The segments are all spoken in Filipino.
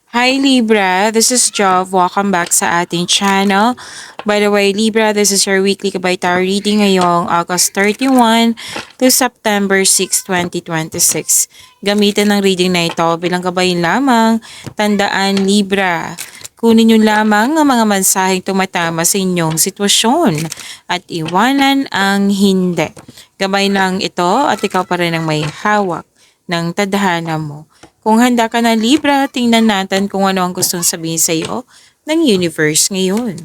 Hi Libra, this is Jov. Welcome back sa ating channel. By the way, Libra, this is your weekly Kabay Tarot reading ngayong August 31 to September 6, 2026. Gamitin ng reading na ito bilang gabay lamang. Tandaan Libra, kunin nyo lamang ang mga mensaheng tumatama sa inyong sitwasyon at iwanan ang hindi. Gabay lang ito at ikaw pa rin ang may hawak ng tadhana mo. Kung handa ka na Libra, tingnan natin kung ano ang gustong sabihin sa iyo ng universe ngayon.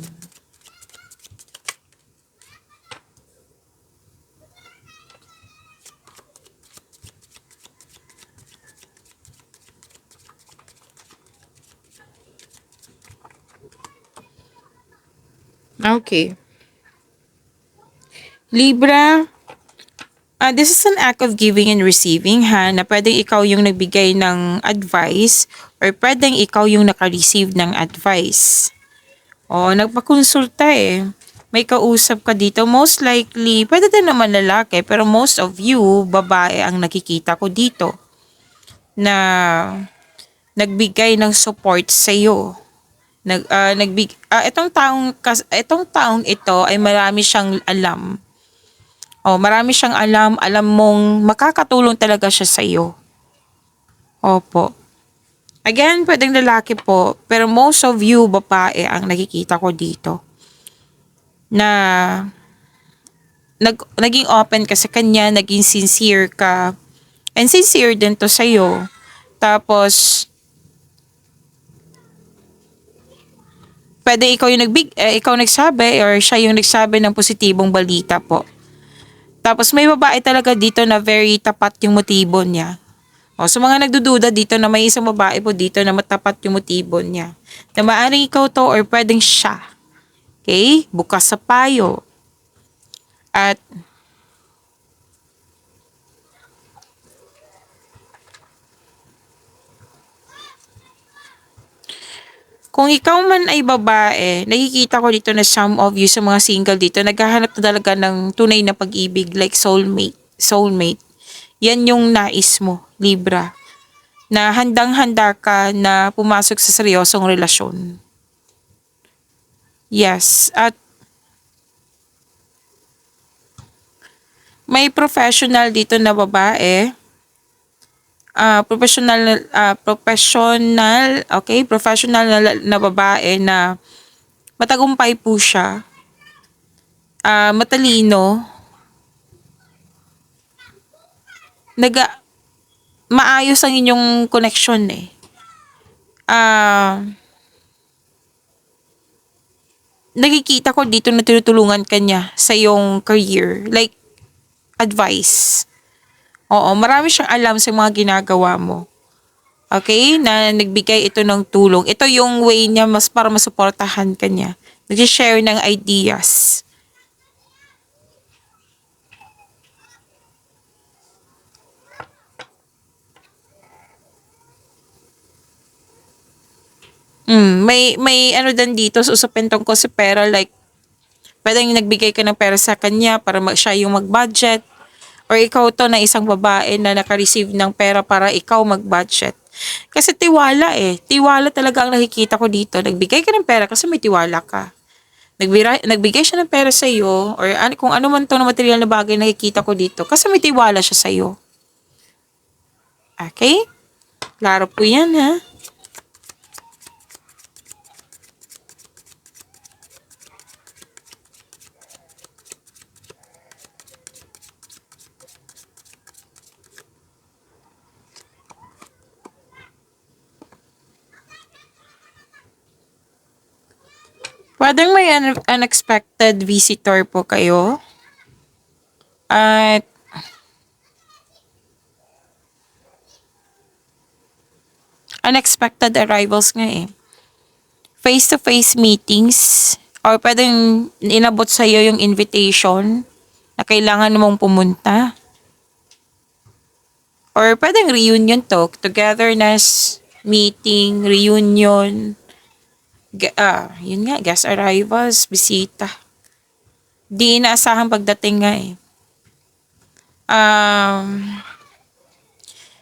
Okay. Libra, this is an act of giving and receiving ha, na pwedeng ikaw yung nagbigay ng advice or pwedeng ikaw yung naka-receive ng advice. O, nagpakonsulta eh. May kausap ka dito. Most likely, pwede din naman lalaki, pero most of you, babae ang nakikita ko dito na nagbigay ng support sa iyo. Itong taong ito ay marami siyang alam. Marami siyang alam mong makakatulong talaga siya sa iyo. Opo. Again, pwedeng lalaki po, pero most of you babae ang nakikita ko dito na naging open ka sa kanya, naging sincere ka, and sincere din to sa'yo. Tapos, pwede ikaw nagsabi or siya yung nagsabi ng positibong balita po. Tapos may babae talaga dito na very tapat yung motibo niya. Sa mga nagdududa dito na may isang babae po dito na matapat yung motibo niya. Na maaaring ikaw to or pwedeng siya. Okay? Bukas sa payo. At kung ikaw man ay babae, nakikita ko dito na some of you sa mga single dito, naghahanap na talaga ng tunay na pag-ibig like soulmate. Soulmate. Yan yung nais mo, Libra. Na handang-handa ka na pumasok sa seryosong relasyon. Yes. At may professional dito na babae. Professional na babae na matagumpay po siya. Matalino. Maayos ang inyong connection eh. Nakikita ko dito na tinutulungan ka niya sa iyong career. Like, advice. Oo, marami siyang alam sa mga ginagawa mo. Okay? Na nagbigay ito ng tulong. Ito yung way niya para masuportahan ka niya. Nag-share ng ideas. May ano din dito, susupin tungkol sa pera, like, pwedeng nagbigay ka ng pera sa kanya para siya yung mag-budget. Or ikaw to na isang babae na naka-receive ng pera para ikaw mag-budget. Kasi tiwala eh. Tiwala talaga ang nakikita ko dito. Nagbigay ka ng pera kasi may tiwala ka. Nagbigay siya ng pera sa iyo or kung ano man to na material na bagay nakikita ko dito kasi may tiwala siya sa iyo. Okay? Klaro po yan ha. Pwedeng may unexpected visitor po kayo. At unexpected arrivals nga eh. Face-to-face meetings or pwedeng inabot sa iyo yung invitation na kailangan mong pumunta. Or pwedeng reunion to, togetherness, meeting, reunion. Yun nga, guest arrivals, bisita. Di inaasahang pagdating nga eh.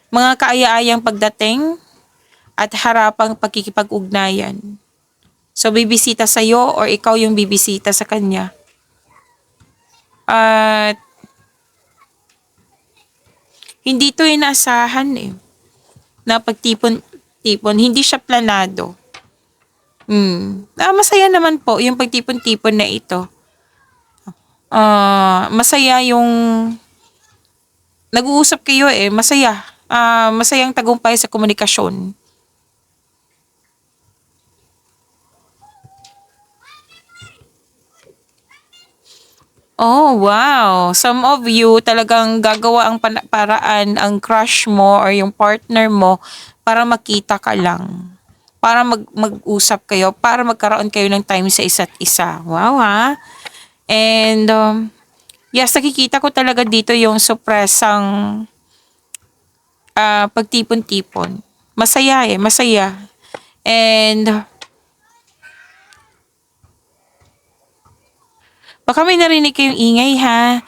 Mga kaaya-ayang pagdating at harapang pagkikipag-ugnayan. So, bibisita sa'yo or ikaw yung bibisita sa kanya. At hindi to inaasahan na pagtipon-tipon. Hindi siya planado. Masaya naman po yung pagtipon-tipon na ito. Masaya yung nag-uusap kayo masaya. Masayang tagumpay sa komunikasyon. Oh, wow. Some of you talagang gagawa ang paraan ang crush mo or yung partner mo para makita ka lang. Para mag-usap kayo, para magkaroon kayo ng time sa isa't isa. Wow, ha? And, yes, nakikita ko talaga dito yung supresang pagtipon-tipon. Masaya masaya. And, baka may narinig kayong ingay ha.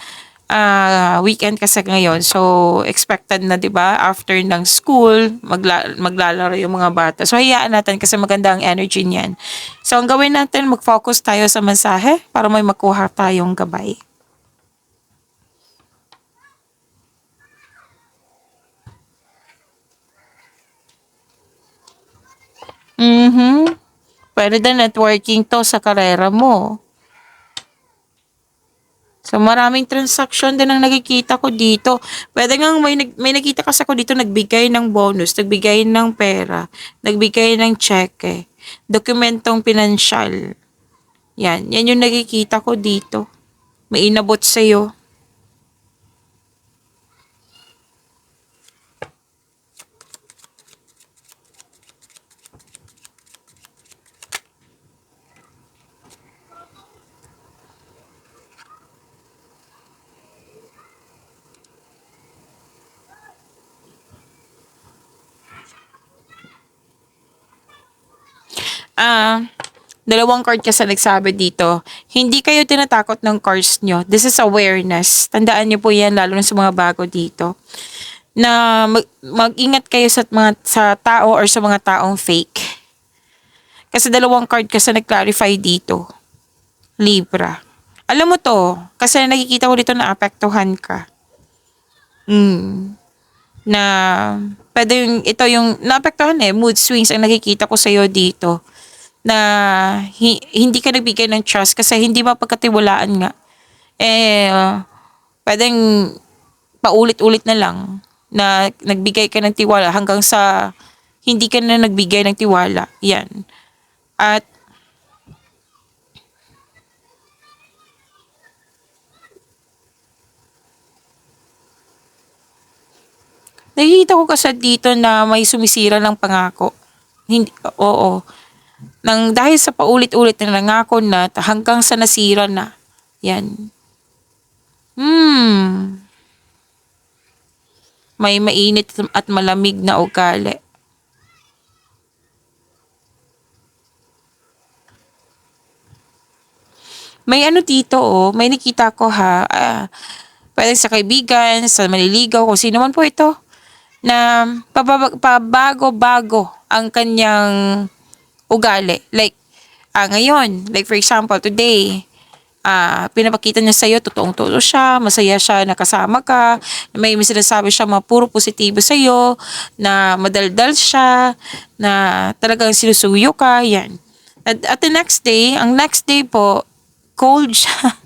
Weekend kasi ngayon. So, expected na 'di ba after ng school, maglalaro yung mga bata. So, hayaan natin kasi maganda ang energy niyan. So, ang gawin natin, mag-focus tayo sa mensahe para may makuha tayong gabay. Pwede din networking to sa karera mo. So, maraming transaction din ang nakikita ko dito. Pwede nga may nakita kasi ako dito nagbigay ng bonus, nagbigay ng pera, nagbigay ng cheque, dokumentong pinansyal. Yan yung nakikita ko dito. May inabot sa'yo. Dalawang card kasi nagsabi dito, hindi kayo tinatakot ng cards nyo. This is awareness. Tandaan nyo po yan, lalo na sa mga bago dito. Na mag-ingat kayo sa tao or sa mga taong fake. Kasi dalawang card kasi nag-clarify dito. Libra. Alam mo to, kasi nakikita ko dito na apektuhan ka. Na pwede ito yung naapektuhan mood swings ang nakikita ko sa'yo dito. Na hindi ka nagbigay ng trust kasi hindi mapagkatiwalaan nga. Pwedeng paulit-ulit na lang na nagbigay ka ng tiwala hanggang sa hindi ka na nagbigay ng tiwala. Yan. At nakikita ko kasi dito na may sumisira ng pangako. Hindi, oo. Dahil sa paulit-ulit na nangako na hanggang sa nasira na. Yan. May mainit at malamig na ugali. May ano dito may nakita ko ha. Pwede sa kaibigan, sa maliligaw, kung sino man po ito. Na pabago-bago ang kanyang ugali. Like, ngayon, like for example, today, pinapakita niya sa'yo, totoong-totoo siya, masaya siya, nakasama ka, may sinasabi siya mga puro positibo sa'yo, na madaldal siya, na talagang sinusuyo ka, yan. At the next day, ang next day po, cold siya.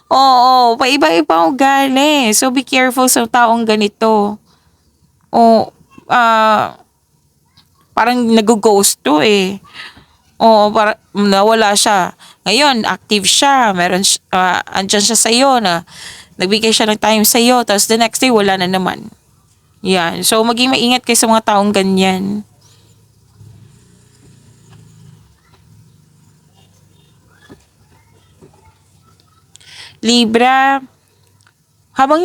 Oo, paiba-iba ang ugali. So, be careful sa taong ganito. O, parang nag-ghost to Oo, para nawala siya. Ngayon, active siya. Andyan siya sa'yo na nagbigay siya ng time sa'yo. Tapos the next day, wala na naman. Yan. So, maging maingat kayo sa mga taong ganyan. Libra, habang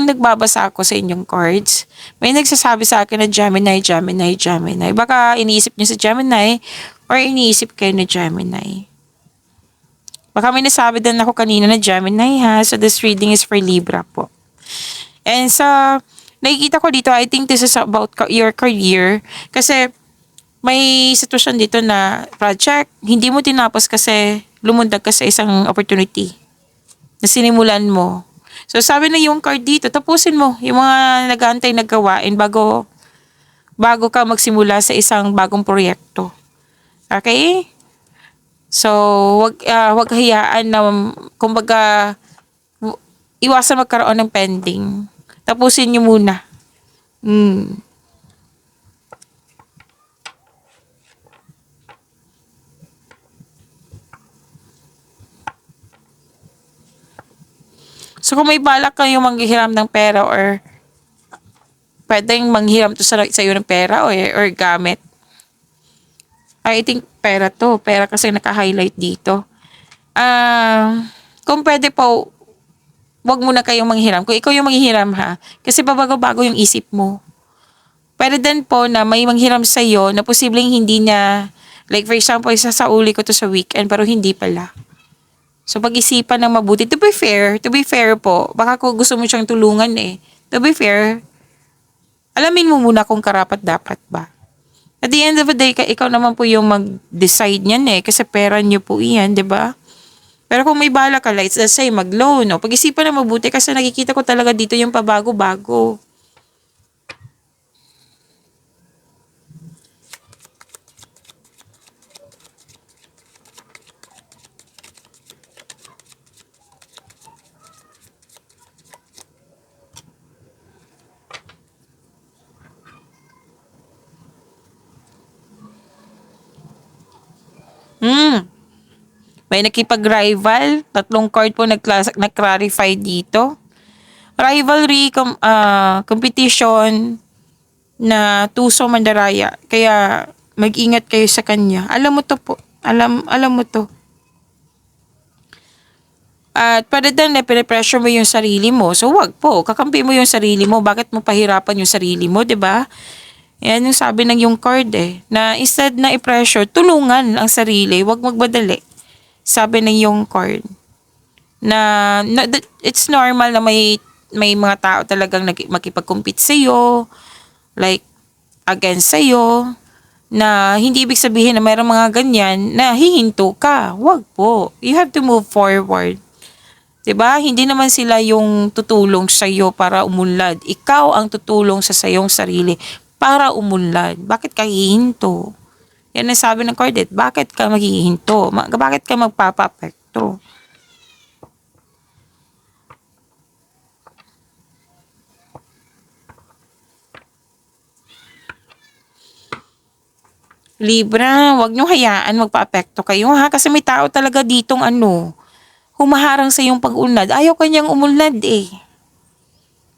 nagbabasa ako sa inyong cards, may nagsasabi sa akin na Gemini, Gemini, Gemini. Baka iniisip niyo sa Gemini or iniisip kayo na Gemini. Baka may nasabi din ako kanina na Gemini ha. So this reading is for Libra po. And sa nakikita ko dito, I think this is about your career. Kasi may sitwasyon dito na project, hindi mo tinapos kasi lumundag ka sa isang opportunity na sinimulan mo. So sabi na yung card dito, tapusin mo yung mga nag-aantay na gawain bago ka magsimula sa isang bagong proyekto. Okay? So, wag hayaan na, kumbaga, iwasan magkaroon ng pending. Tapusin nyo muna. Mm. So, kung may balak kayo manghihiram ng pera or pwedeng manghiram to sa iyo ng pera or gamit, I think pera to. Pera kasi naka-highlight dito. Kung pwede po, wag muna kayong manghiram. Kung ikaw yung manghihiram ha, kasi babago-bago yung isip mo. Pwede din po na may manghiram sa'yo na posibleng hindi niya, like for example, isasauli ko to sa weekend pero hindi pala. So pag-isipan ng mabuti. To be fair po, baka kung gusto mo siyang tulungan to be fair, alamin mo muna kung karapat dapat ba. At the end of the day, ikaw naman po yung mag-decide niyan kasi pera niyo po iyan, di ba? Pero kung may bala ka, let's say mag-loan, pag-isipan na mabuti kasi nakikita ko talaga dito yung pabago-bago. May nakipag-rival. 3 card po nag-clarify dito. Rivalry, competition na tuso mandaraya. Kaya mag-ingat kayo sa kanya. Alam mo to po. Alam mo to. At pwede din na pinipressure mo yung sarili mo. So wag po. Kakampi mo yung sarili mo. Bakit mo pahirapan yung sarili mo, 'di ba? Yan yung sabi ng yung card na instead na i-pressure, tulungan ang sarili. Wag magbadali. Sabi ng yung card. Na it's normal na may mga tao talagang makipag-compete sa iyo, like against sa iyo, na hindi ibig sabihin na mayroong mga ganyan na hihinto ka. Wag po. You have to move forward. 'Di ba? Hindi naman sila yung tutulong sa iyo para umunlad. Ikaw ang tutulong sa sayong sarili para umunlad. Bakit ka hihinto? Yan ang sabi ng card. Bakit ka maghihinto? Bakit ka magpapapekto? Libra, wag nyo hayaan magpa-apekto kayo ha. Kasi may tao talaga ditong humaharang sa iyong pag-unlad. Ayaw kanyang umunlad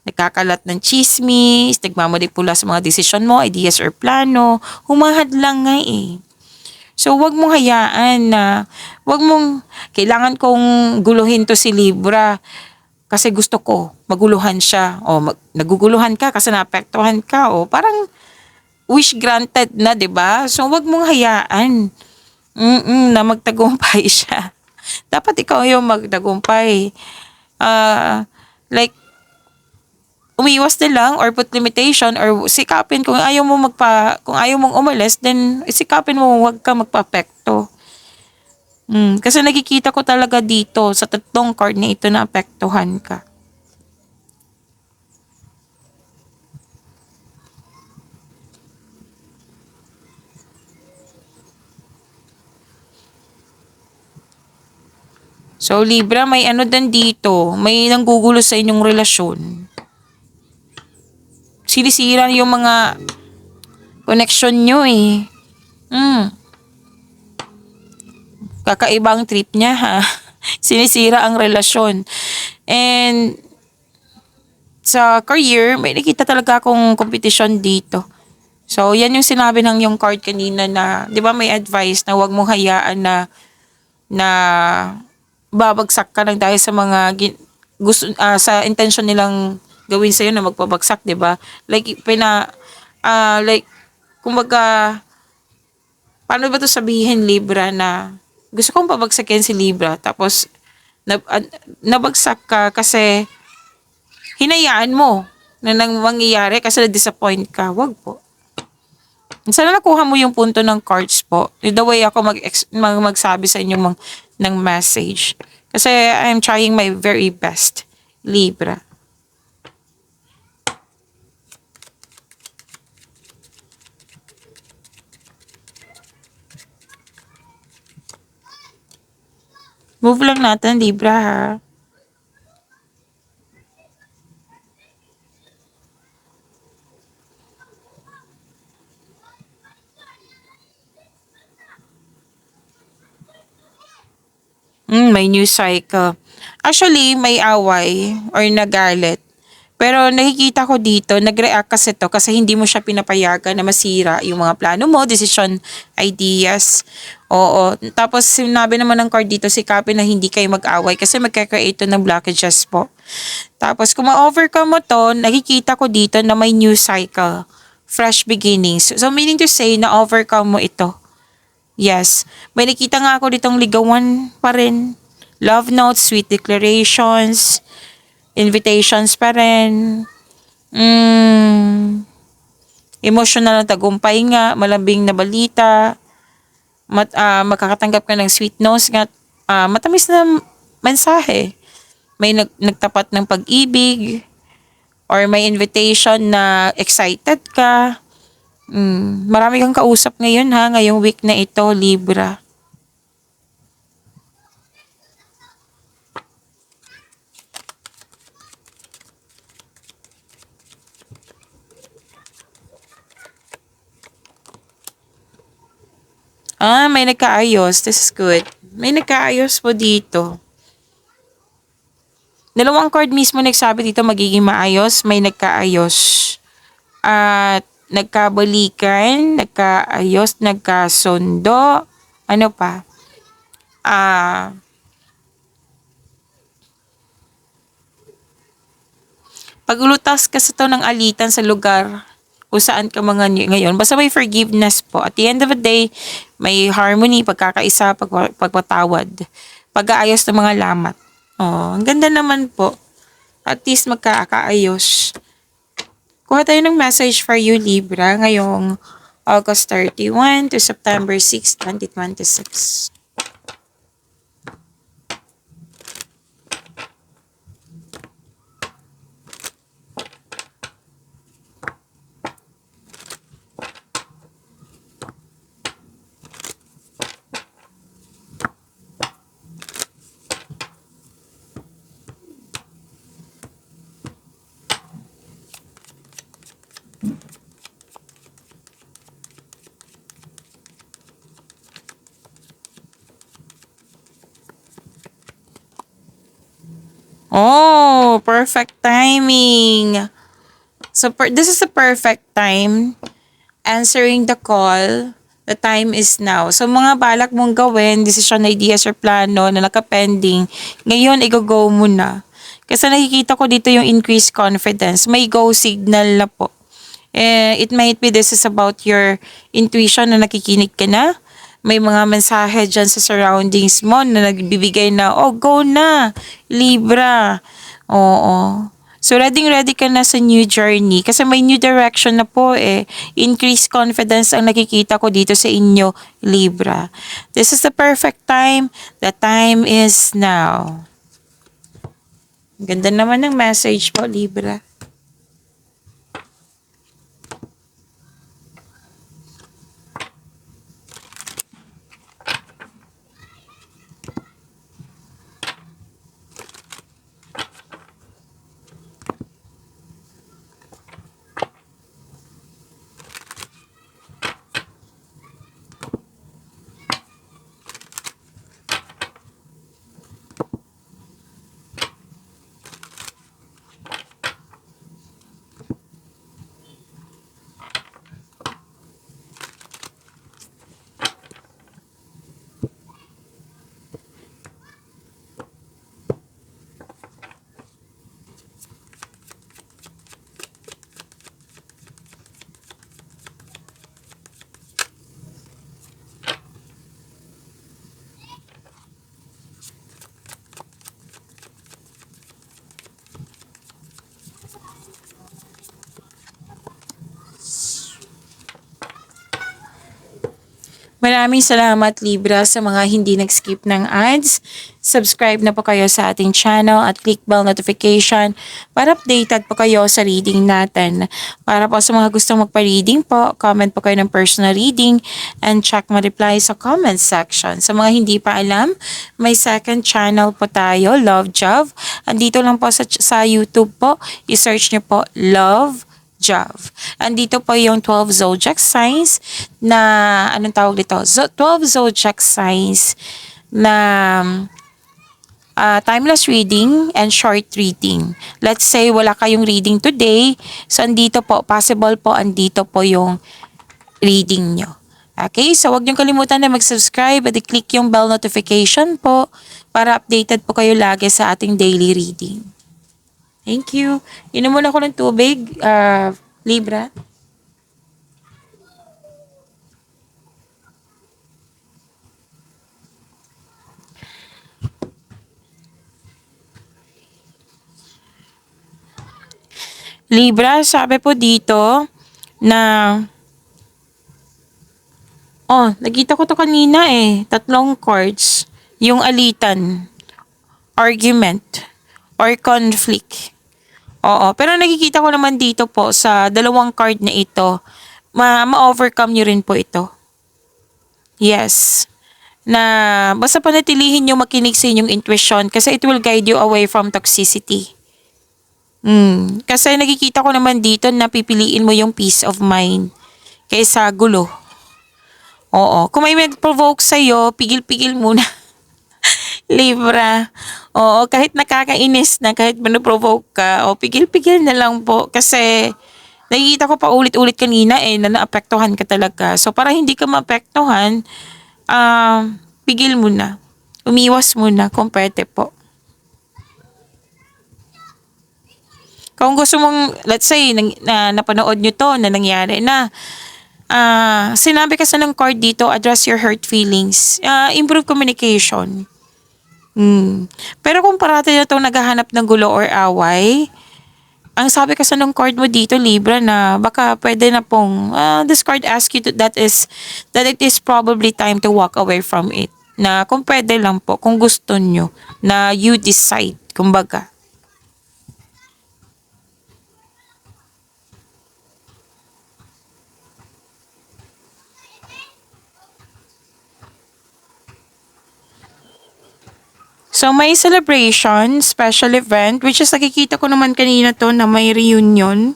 Nagkakalat ng chismis, nagmamanipula sa mga desisyon mo, ideas or plano. Humahad lang nga So, wag mong hayaan na, kailangan kong guluhin to si Libra kasi gusto ko, maguluhan siya. Naguguluhan ka kasi naapektuhan ka. Parang wish granted na, 'di ba? So, wag mong hayaan na magtagumpay siya. Dapat ikaw yung magtagumpay. Like, umiwas na lang or put limitation or sikapin kung ayaw mong umalis, then sikapin mo wag ka magpa-apekto. Kasi nakikita ko talaga dito sa 3 card na ito na apektuhan ka. So Libra, may din dito, may nanggugulo sa inyong relasyon. Sinisira yung mga connection nyo Kakaibang trip niya ha. Sinisira ang relasyon. And sa career, may nakita talaga akong competition dito. So yan yung sinabi ng yung card kanina na, 'di ba may advice na wag mong hayaan na babagsak ka lang dahil sa mga sa intention nilang gawin sa'yo na magpabagsak, 'di ba? Like like kumbaga, paano ba 'to sabihin, Libra, na gusto kong pabagsakin si Libra tapos nabagsak ka kasi hinayaan mo. na nang mangyayari kasi na-disappoint ka. Wag po. Sana nakuha mo yung punto ng cards po. The way ako magsabi sa inyo ng message. Kasi I'm trying my very best. Libra. Move lang natin, Libra ha. May new cycle. Actually, may away or nagalit. Pero nakikita ko dito, nag-react kasi to kasi hindi mo siya pinapayagan na masira yung mga plano mo, decision, ideas. Oo. Tapos sinabi naman ng card dito, sikapin na hindi kayo mag-away kasi magka-create to ng blockages po. Tapos kung ma-overcome mo to, nakikita ko dito na may new cycle, fresh beginnings. So meaning to say na overcome mo ito. Yes. May nakita nga ako ditong ligawan pa rin. Love notes, sweet declarations, invitations pa rin. Emotional na tagumpay nga, malambing na balita, makakatanggap ka ng sweet notes nga, matamis na mensahe. May nagtapat ng pag-ibig, or may invitation na excited ka. Marami kang kausap ngayon ha, ngayong week na ito, Libra. May nagkaayos. This is good. May nagkaayos po dito. Dalawang card mismo nagsabi dito magiging maayos. May nagkaayos. At nagkabalikan, nagkaayos, nagkasundo. Ano pa? Paglutas kasi to ng alitan sa lugar kung saan ka mga ngayon. Basta may forgiveness po. At the end of the day, may harmony, pagkakaisa, pagpatawad, pag-aayos ng mga lamat. Oh, ang ganda naman po. At least magkakaayos. Kuha tayo ng message for you, Libra, ngayong August 31 to September 6, 2026. Oh, perfect timing. So, this is the perfect time. Answering the call. The time is now. So, mga balak mong gawin, decision, ideas, or plano na nakapending, ngayon, i-go mo na. Kasi nakikita ko dito yung increased confidence. May go signal na po. It might be this is about your intuition na nakikinig ka na. May mga mensahe dyan sa surroundings mo na nagbibigay na, oh, go na, Libra. Oo. So, ready ka na sa new journey kasi may new direction na po eh. Increased confidence ang nakikita ko dito sa inyo, Libra. This is the perfect time. The time is now. Ganda naman ng message po, Libra. Maraming salamat Libra sa mga hindi nag-skip ng ads. Subscribe na po kayo sa ating channel at click bell notification para updated po kayo sa reading natin. Para po sa mga gustong magpa-reading po, comment po kayo ng personal reading and check my reply sa comment section. Sa mga hindi pa alam, may second channel po tayo, Love Jove. Andito lang po sa YouTube po, i-search niyo po Love Jove. Andito po yung 12 zodiac signs na, anong tawag dito? 12 zodiac signs na timeless reading and short reading. Let's say wala kayong reading today, so andito po, possible po, andito po yung reading nyo. Okay, so huwag niyong kalimutan na mag-subscribe at i-click yung bell notification po para updated po kayo lagi sa ating daily reading. Thank you. Inom muna ako ng tubig, Libra. Libra, sabi po dito na, nakita ko to kanina tatlong cards. Yung alitan, argument, or conflict. Oo, pero nakikita ko naman dito po sa dalawang card na ito, ma-overcome nyo rin po ito. Yes. Na basta panatilihin nyo makinig sa inyong intuition kasi it will guide you away from toxicity. Kasi nakikita ko naman dito na pipiliin mo yung peace of mind kaysa gulo. Oo. Kung may mag-provoke sa'yo, pigil-pigil muna. Libra. Oo, kahit nakakainis na, kahit manoprovoke ka, pigil-pigil na lang po. Kasi, nakikita ko pa ulit-ulit kanina na naapektuhan ka talaga. So, para hindi ka maapektuhan, pigil muna. Umiwas muna kung pwede po. Kung gusto mong, let's say, napanood nyo to, na nangyari na, sinabi kasi ng card dito, address your hurt feelings. Improve communication. Pero kung parati na itong naghahanap ng gulo or away, ang sabi kasi ng card mo dito, Libra, na baka pwede na pong, this card asks you that it is probably time to walk away from it. Na kung pwede lang po, kung gusto nyo, na you decide, kumbaga. So, may celebration, special event, which is nakikita ko naman kanina to na may reunion.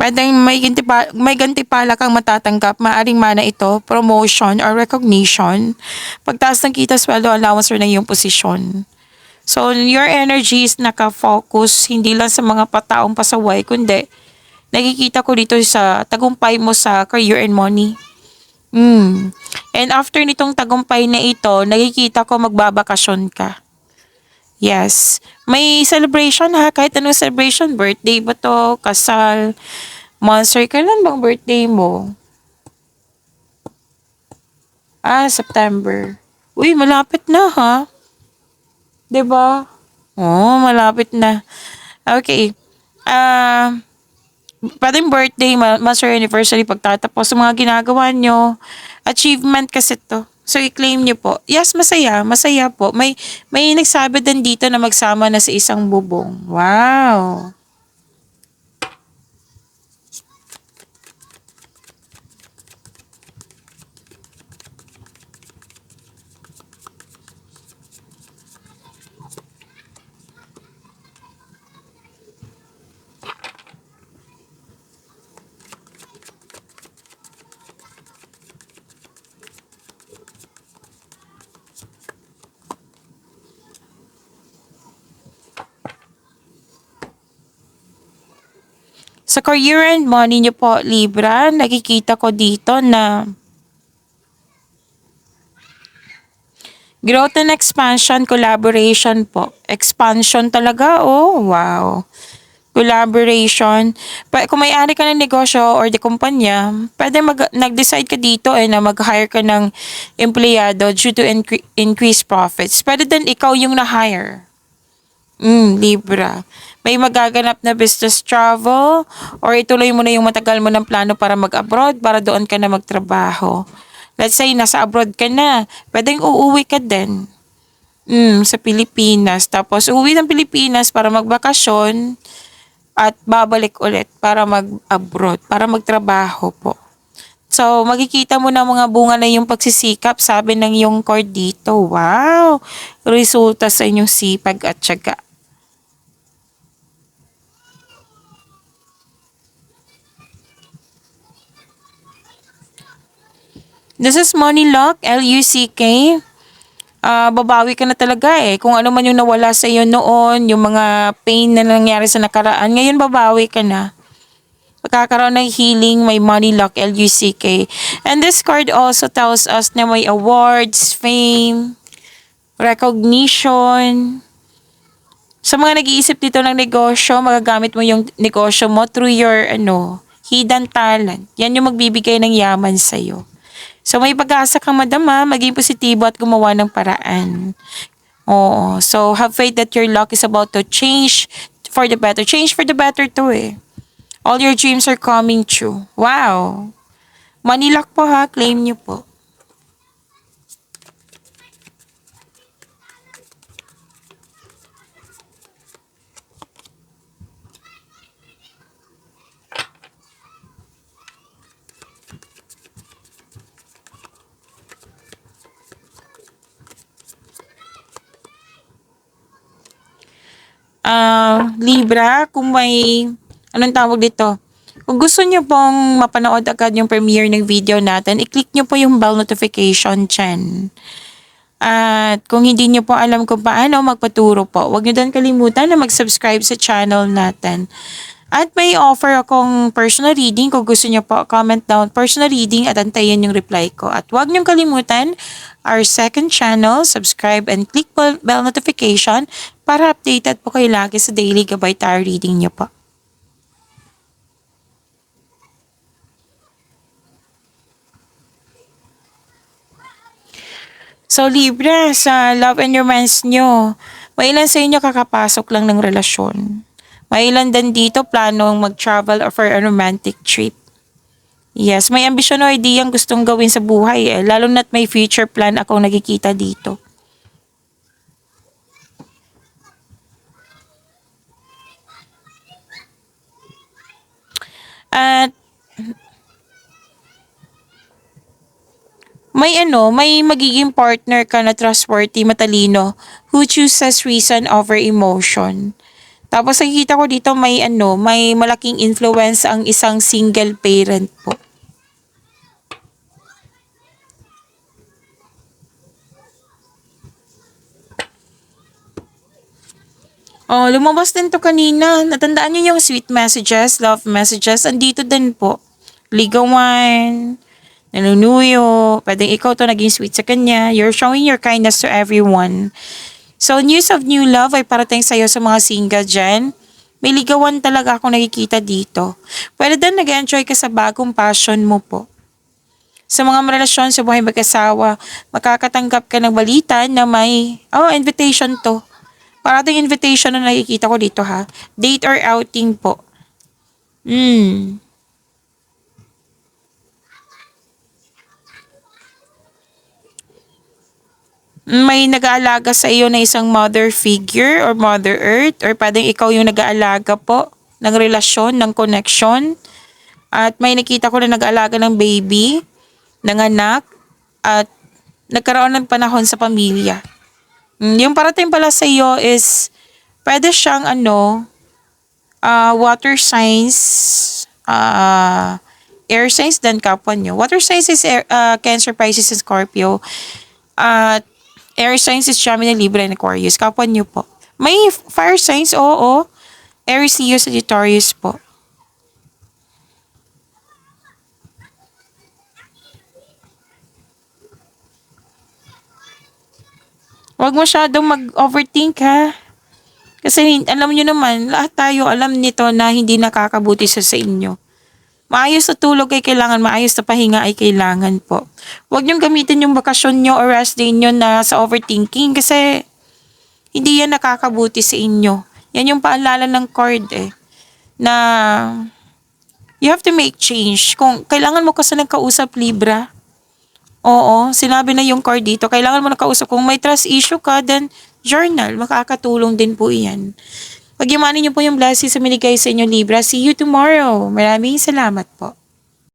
Pwedeng may gantipala kang matatanggap, maaring mana ito, promotion or recognition, pagtaas ng kita, sweldo, allowance, or ng iyong posisyon. So, your energy is nakafocus, hindi lang sa mga pataong pasaway, kundi nakikita ko dito sa tagumpay mo sa career and money. And after nitong tagumpay na ito, nakikita ko magbabakasyon ka. Yes. May celebration ha, kahit anong celebration, birthday ba to, kasal, monster, kailan bang birthday mo? September. Uy, malapit na ha. 'Di ba? Oh, malapit na. Okay. Pwedeng birthday, monthsary, anniversary, pagtatapos sa mga ginagawa nyo. Achievement kasi to. So, i-claim nyo po. Yes, masaya. Masaya po. May nagsabi din dito na magsama na sa isang bubong. Wow. Sa career and money nyo po, Libra, nakikita ko dito na growth and expansion, collaboration po. Expansion talaga, wow. Collaboration. Kung may-ari ka ng negosyo or di kumpanya, pwede nag-decide ka dito na mag-hire ka ng empleyado due to increased profits. Pwede din ikaw yung na-hire. Libra. May magaganap na business travel or ituloy mo na yung matagal mo ng plano para mag-abroad para doon ka na magtrabaho. Let's say, nasa abroad ka na, pwedeng uuwi ka din. Sa Pilipinas. Tapos, uuwi ng Pilipinas para magbakasyon at babalik ulit para mag-abroad, para magtrabaho po. So, makikita mo na mga bunga na yung pagsisikap, sabi ng yung card dito. Wow! Resulta sa inyong sipag at tiyaga. This is Money Luck, Luck. Babawi ka na talaga eh. Kung ano man yung nawala sa iyo noon, yung mga pain na nangyari sa nakaraan, ngayon babawi ka na. Pagkakaroon ng healing, may money luck, Luck. And this card also tells us na may awards, fame, recognition. Sa mga nag-iisip dito ng negosyo, magagamit mo yung negosyo mo through your hidden talent. Yan yung magbibigay ng yaman sa'yo. So may pag-asa kang madama, maging positibo at gumawa ng paraan. Oo. So have faith that your luck is about to change for the better. Change for the better to eh. All your dreams are coming true. Wow. Money luck po ha. Claim nyo po. Libra, kung may, anong tawag dito? Kung gusto nyo pong mapanood agad yung premiere ng video natin, i-click nyo po yung bell notification dyan. At kung hindi nyo po alam kung paano magpaturo po, huwag nyo din kalimutan na mag-subscribe sa channel natin. At may offer akong personal reading. Kung gusto nyo po, comment down personal reading at antayin yung reply ko. At huwag nyo kalimutan our second channel, subscribe and click bell notification para updated po kayo lagi sa daily gabay tarot reading nyo po. So Libra, sa love and romance nyo, may ilan sa inyo kakapasok lang ng relasyon. May ilan din dito planong mag-travel or for a romantic trip. Yes, may ambisyon o ideyang gustong gawin sa buhay eh. Lalo na't may future plan akong nakikita dito. At may magiging partner ka na trustworthy, matalino, who chooses reason over emotion. Tapos nakikita ko dito may malaking influence ang isang single parent po. Oh, lumabas din to kanina. Natandaan niyo yung sweet messages, love messages. Andito din po. Ligawan, nanunuyo. Pwedeng ikaw to naging sweet sa kanya. You're showing your kindness to everyone. So, news of new love ay parating sa'yo sa mga single dyan. May ligawan talaga akong nakikita dito. Pwede din nag-enjoy ka sa bagong passion mo po. Sa mga relasyon sa buhay mag-asawa, makakatanggap ka ng balita na may, invitation to. Parating invitation na nakikita ko dito ha. Date or outing po. May nag-aalaga sa iyo na isang mother figure or mother earth or pwedeng ikaw yung nag-aalaga po ng relasyon, ng connection. At may nakita ko na nag-aalaga ng baby, ng anak, at nagkaroon ng panahon sa pamilya. Yung parating pala sa iyo is pwede siyang water signs, air signs din kapwa nyo. Water signs is Cancer, Pisces, and Scorpio. At air signs is Gemini, Libra, and Aquarius. Kapwa nyo po. May fire signs, oo. Aries, Leo, Sagittarius po. Huwag masyadong mag-overthink ha. Kasi alam nyo naman, lahat tayo alam nito na hindi nakakabuti sa inyo. Maayos na tulog ay kailangan, maayos na pahinga ay kailangan po. Huwag niyong gamitin yung bakasyon nyo or rest day nyo na sa overthinking kasi hindi yan nakakabuti sa inyo. Yan yung paalala ng card eh. Na you have to make change. Kung kailangan mo kasi ng kausap, Libra, Oo, sinabi na yung card dito. Kailangan mo nakausap. Kung may trust issue ka, then journal. Makakatulong din po iyan. Pag niyo po yung blessings sa minigay sa inyo, Libra. See you tomorrow. Maraming salamat po.